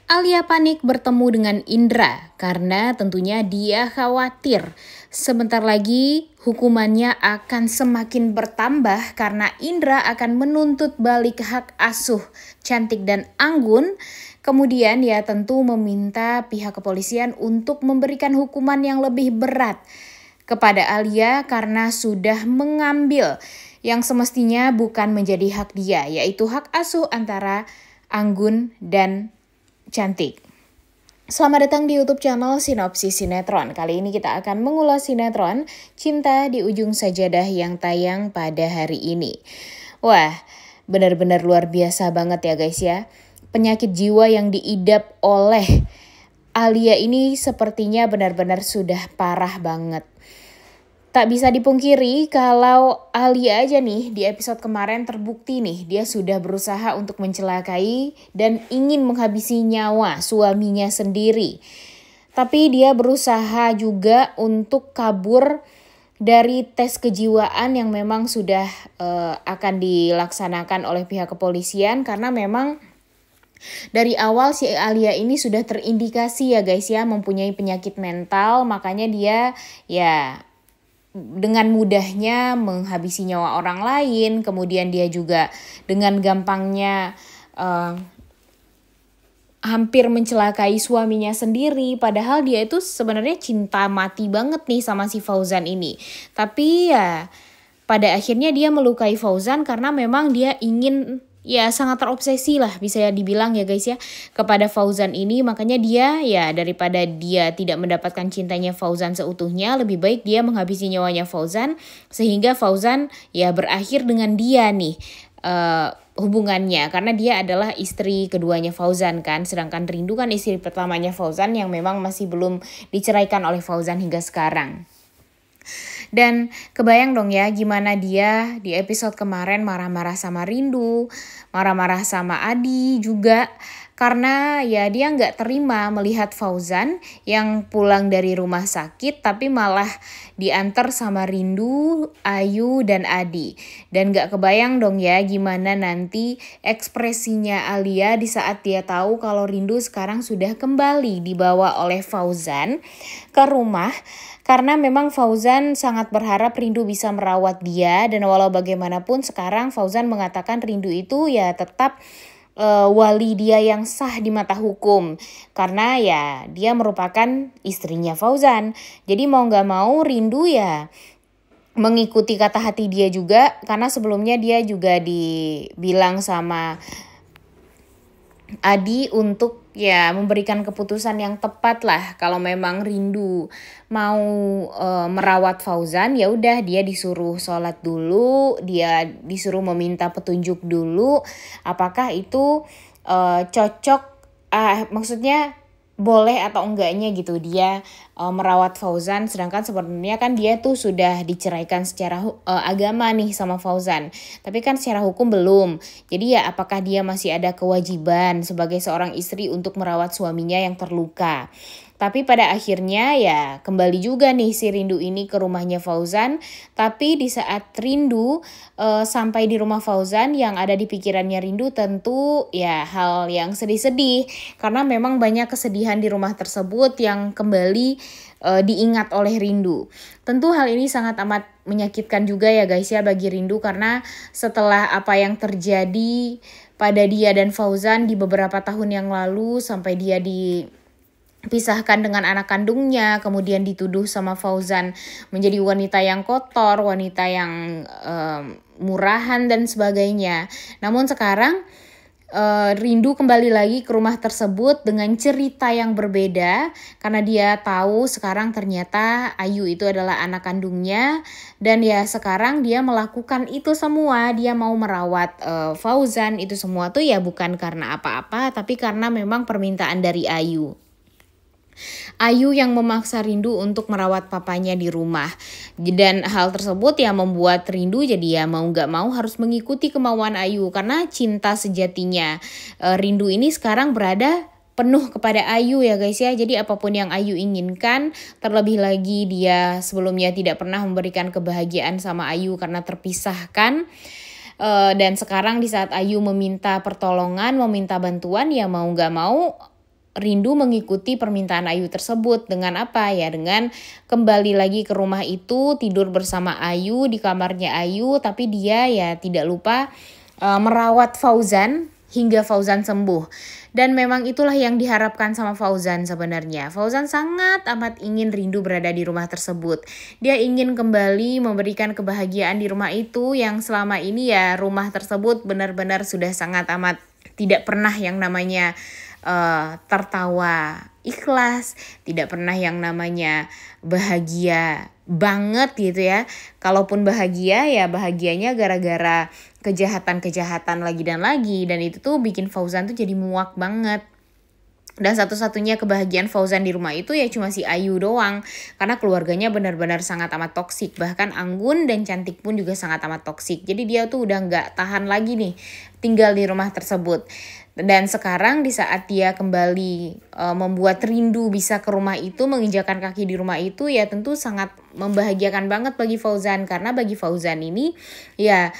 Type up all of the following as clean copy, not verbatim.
Alia panik bertemu dengan Indra karena tentunya dia khawatir sebentar lagi hukumannya akan semakin bertambah karena Indra akan menuntut balik hak asuh Cantik dan Anggun. Kemudian dia tentu meminta pihak kepolisian untuk memberikan hukuman yang lebih berat kepada Alia karena sudah mengambil yang semestinya bukan menjadi hak dia, yaitu hak asuh antara Anggun dan Cantik. Selamat datang di YouTube channel Sinopsis Sinetron. Kali ini kita akan mengulas sinetron Cinta di Ujung Sajadah yang tayang pada hari ini. Wah, benar-benar luar biasa banget ya guys ya. Penyakit jiwa yang diidap oleh Alia ini sepertinya benar-benar sudah parah banget. Tak bisa dipungkiri kalau Alia aja nih di episode kemarin terbukti nih dia sudah berusaha untuk mencelakai dan ingin menghabisi nyawa suaminya sendiri. Tapi dia berusaha juga untuk kabur dari tes kejiwaan yang memang sudah akan dilaksanakan oleh pihak kepolisian karena memang dari awal si Alia ini sudah terindikasi ya guys ya mempunyai penyakit mental, makanya dia ya dengan mudahnya menghabisi nyawa orang lain, kemudian dia juga dengan gampangnya hampir mencelakai suaminya sendiri, padahal dia itu sebenarnya cinta mati banget nih sama si Fauzan ini. Tapi ya pada akhirnya dia melukai Fauzan karena memang dia ingin ya sangat terobsesi lah bisa ya dibilang ya guys ya kepada Fauzan ini, makanya dia ya daripada dia tidak mendapatkan cintanya Fauzan seutuhnya, lebih baik dia menghabisi nyawanya Fauzan sehingga Fauzan ya berakhir dengan dia nih hubungannya karena dia adalah istri keduanya Fauzan kan, sedangkan Rindu kan istri pertamanya Fauzan yang memang masih belum diceraikan oleh Fauzan hingga sekarang. Dan kebayang dong ya gimana dia di episode kemarin marah-marah sama Rindu, marah-marah sama Adi juga. Karena ya dia nggak terima melihat Fauzan yang pulang dari rumah sakit tapi malah diantar sama Rindu, Ayu, dan Adi. Dan nggak kebayang dong ya gimana nanti ekspresinya Alia di saat dia tahu kalau Rindu sekarang sudah kembali dibawa oleh Fauzan ke rumah. Karena memang Fauzan sangat berharap Rindu bisa merawat dia dan walau bagaimanapun sekarang Fauzan mengatakan Rindu itu ya tetap wali dia yang sah di mata hukum karena ya dia merupakan istrinya Fauzan. Jadi mau gak mau Rindu ya mengikuti kata hati dia juga karena sebelumnya dia juga dibilang sama Adi untuk ya memberikan keputusan yang tepat lah kalau memang Rindu mau merawat Fauzan, ya udah dia disuruh sholat dulu, dia disuruh meminta petunjuk dulu apakah itu cocok maksudnya boleh atau enggaknya gitu dia merawat Fauzan, sedangkan sebenarnya kan dia tuh sudah diceraikan secara agama nih sama Fauzan, tapi kan secara hukum belum. Jadi ya apakah dia masih ada kewajiban sebagai seorang istri untuk merawat suaminya yang terluka. Tapi pada akhirnya ya kembali juga nih si Rindu ini ke rumahnya Fauzan. Tapi di saat Rindu sampai di rumah Fauzan, yang ada di pikirannya Rindu tentu ya hal yang sedih-sedih. Karena memang banyak kesedihan di rumah tersebut yang kembali diingat oleh Rindu. Tentu hal ini sangat amat menyakitkan juga ya guys ya bagi Rindu. Karena setelah apa yang terjadi pada dia dan Fauzan di beberapa tahun yang lalu sampai dia dipisahkan dengan anak kandungnya, kemudian dituduh sama Fauzan menjadi wanita yang kotor, wanita yang murahan dan sebagainya. Namun sekarang Rindu kembali lagi ke rumah tersebut dengan cerita yang berbeda karena dia tahu sekarang ternyata Ayu itu adalah anak kandungnya dan ya sekarang dia melakukan itu semua, dia mau merawat Fauzan itu semua tuh ya bukan karena apa-apa tapi karena memang permintaan dari Ayu. Ayu yang memaksa Rindu untuk merawat papanya di rumah. Dan hal tersebut yang membuat Rindu jadi ya mau gak mau harus mengikuti kemauan Ayu. Karena cinta sejatinya Rindu ini sekarang berada penuh kepada Ayu ya guys ya. Jadi apapun yang Ayu inginkan, terlebih lagi dia sebelumnya tidak pernah memberikan kebahagiaan sama Ayu karena terpisahkan. Dan sekarang di saat Ayu meminta pertolongan, meminta bantuan, ya mau gak mau Rindu mengikuti permintaan Ayu tersebut dengan apa ya? Dengan kembali lagi ke rumah itu, tidur bersama Ayu di kamarnya Ayu, tapi dia ya tidak lupa merawat Fauzan hingga Fauzan sembuh. Dan memang itulah yang diharapkan sama Fauzan sebenarnya. Fauzan sangat amat ingin Rindu berada di rumah tersebut. Dia ingin kembali memberikan kebahagiaan di rumah itu yang selama ini ya rumah tersebut benar-benar sudah sangat amat tidak pernah yang namanya tertawa ikhlas, tidak pernah yang namanya bahagia banget gitu ya. Kalaupun bahagia ya bahagianya gara-gara kejahatan-kejahatan lagi dan itu tuh bikin Fauzan tuh jadi muak banget. Dan satu-satunya kebahagiaan Fauzan di rumah itu ya cuma si Ayu doang. Karena keluarganya benar-benar sangat amat toksik. Bahkan Anggun dan Cantik pun juga sangat amat toksik. Jadi dia tuh udah gak tahan lagi nih tinggal di rumah tersebut. Dan sekarang di saat dia kembali membuat Rindu bisa ke rumah itu, menginjakan kaki di rumah itu ya tentu sangat membahagiakan banget bagi Fauzan. Karena bagi Fauzan ini ya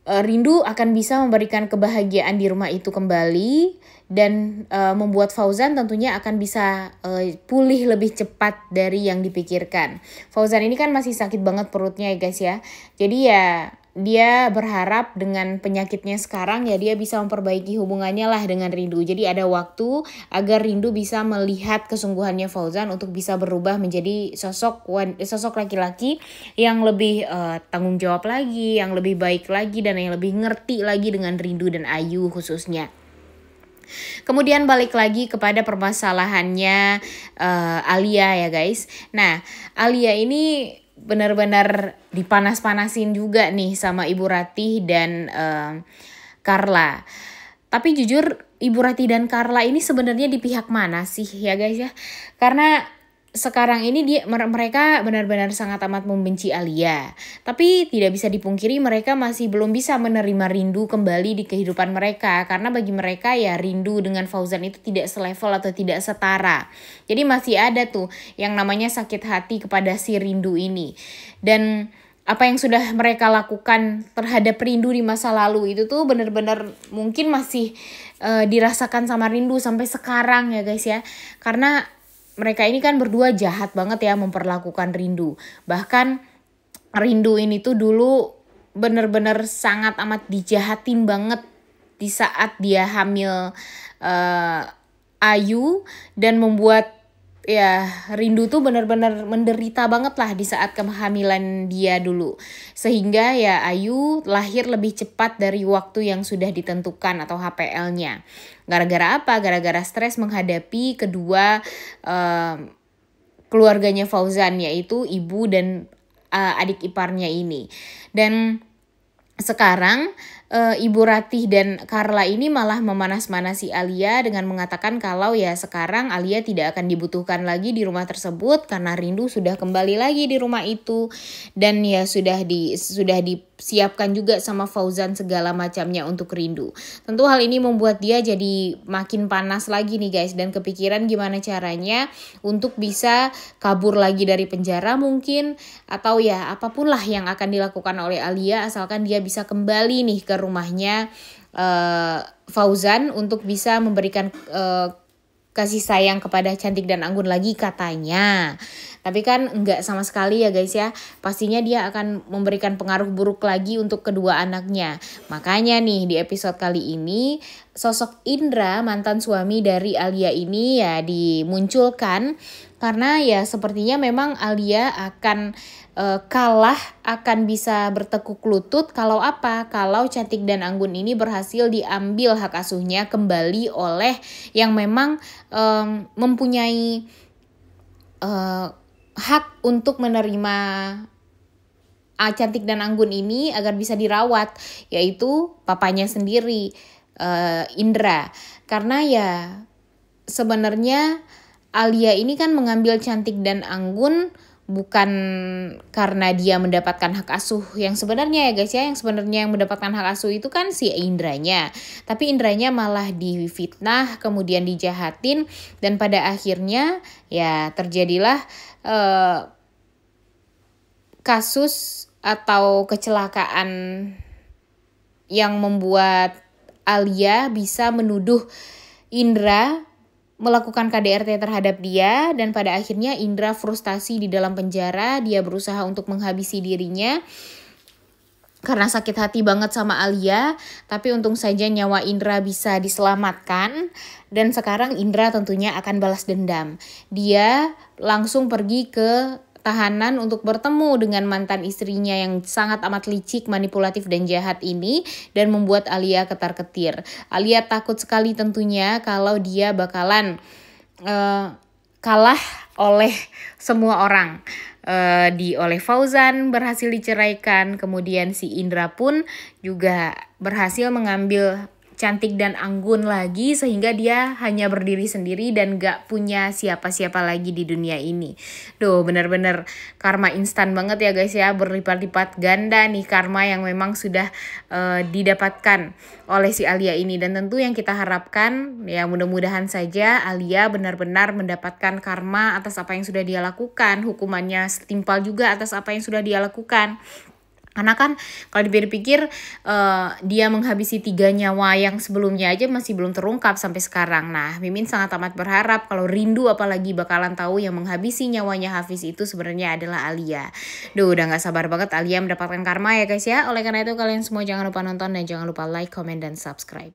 Rindu akan bisa memberikan kebahagiaan di rumah itu kembali dan membuat Fauzan tentunya akan bisa pulih lebih cepat dari yang dipikirkan. Fauzan ini kan masih sakit banget perutnya ya guys ya. Jadi ya dia berharap dengan penyakitnya sekarang ya dia bisa memperbaiki hubungannya lah dengan Rindu. Jadi ada waktu agar Rindu bisa melihat kesungguhannya Fauzan untuk bisa berubah menjadi sosok laki-laki yang lebih tanggung jawab lagi, yang lebih baik lagi dan yang lebih ngerti lagi dengan Rindu dan Ayu khususnya. Kemudian balik lagi kepada permasalahannya Alia ya guys. Nah Alia ini benar-benar dipanas-panasin juga nih sama Ibu Ratih dan Carla. Tapi jujur Ibu Ratih dan Carla ini sebenarnya di pihak mana sih ya guys ya? Karena sekarang ini mereka benar-benar sangat amat membenci Alia. Tapi tidak bisa dipungkiri mereka masih belum bisa menerima Rindu kembali di kehidupan mereka. Karena bagi mereka ya Rindu dengan Fauzan itu tidak selevel atau tidak setara. Jadi masih ada tuh yang namanya sakit hati kepada si Rindu ini. Dan apa yang sudah mereka lakukan terhadap Rindu di masa lalu itu tuh benar-benar mungkin masih dirasakan sama Rindu sampai sekarang ya guys ya. Karena mereka ini kan berdua jahat banget ya memperlakukan Rindu. Bahkan Rindu ini tuh dulu bener-bener sangat amat dijahatin banget di saat dia hamil Ayu. Dan membuat ya Rindu tuh bener-bener menderita banget lah di saat kehamilan dia dulu. Sehingga ya Ayu lahir lebih cepat dari waktu yang sudah ditentukan atau HPL-nya. Gara-gara apa? Gara-gara stres menghadapi kedua keluarganya Fauzan, yaitu ibu dan adik iparnya ini. Dan sekarang Ibu Ratih dan Carla ini malah memanas-manasi Alia dengan mengatakan kalau ya sekarang Alia tidak akan dibutuhkan lagi di rumah tersebut karena Rindu sudah kembali lagi di rumah itu. Dan ya sudah disiapkan juga sama Fauzan segala macamnya untuk Rindu. Tentu hal ini membuat dia jadi makin panas lagi nih guys, dan kepikiran gimana caranya untuk bisa kabur lagi dari penjara mungkin, atau ya apapun lah yang akan dilakukan oleh Alia asalkan dia bisa kembali nih ke rumahnya Fauzan untuk bisa memberikan kasih sayang kepada Cantik dan Anggun lagi katanya. Tapi kan enggak sama sekali ya guys ya. Pastinya dia akan memberikan pengaruh buruk lagi untuk kedua anaknya. Makanya nih di episode kali ini sosok Indra, mantan suami dari Alia ini ya dimunculkan. Karena ya sepertinya memang Alia akan kalah, akan bisa bertekuk lutut kalau apa? Kalau Cantik dan Anggun ini berhasil diambil hak asuhnya kembali oleh yang memang mempunyai hak untuk menerima Cantik dan Anggun ini agar bisa dirawat, yaitu papanya sendiri, Indra. Karena ya sebenarnya Alia ini kan mengambil Cantik dan Anggun bukan karena dia mendapatkan hak asuh yang sebenarnya ya guys ya. Yang sebenarnya yang mendapatkan hak asuh itu kan si Indranya. Tapi Indranya malah difitnah, kemudian dijahatin, dan pada akhirnya ya terjadilah kasus atau kecelakaan yang membuat Alia bisa menuduh Indra melakukan KDRT terhadap dia, dan pada akhirnya Indra frustasi di dalam penjara. Dia berusaha untuk menghabisi dirinya karena sakit hati banget sama Alia, tapi untung saja nyawa Indra bisa diselamatkan. Dan sekarang Indra tentunya akan balas dendam. Dia langsung pergi ke tahanan untuk bertemu dengan mantan istrinya yang sangat amat licik, manipulatif, dan jahat ini, dan membuat Alia ketar-ketir. Alia takut sekali tentunya kalau dia bakalan kalah oleh semua orang. Oleh Fauzan berhasil diceraikan, kemudian si Indra pun juga berhasil mengambil cantik dan anggun lagi, sehingga dia hanya berdiri sendiri dan gak punya siapa-siapa lagi di dunia ini. Duh, bener-bener karma instan banget ya guys ya, berlipat-lipat ganda nih karma yang memang sudah didapatkan oleh si Alia ini. Dan tentu yang kita harapkan ya, mudah-mudahan saja Alia benar-benar mendapatkan karma atas apa yang sudah dia lakukan, hukumannya setimpal juga atas apa yang sudah dia lakukan. Karena kan kalau dipikir-pikir dia menghabisi 3 nyawa yang sebelumnya aja masih belum terungkap sampai sekarang. Nah, Mimin sangat amat berharap kalau Rindu apalagi bakalan tahu yang menghabisi nyawanya Hafiz itu sebenarnya adalah Alia. Duh, udah gak sabar banget Alia mendapatkan karma ya guys ya. Oleh karena itu kalian semua jangan lupa nonton dan jangan lupa like, comment, dan subscribe.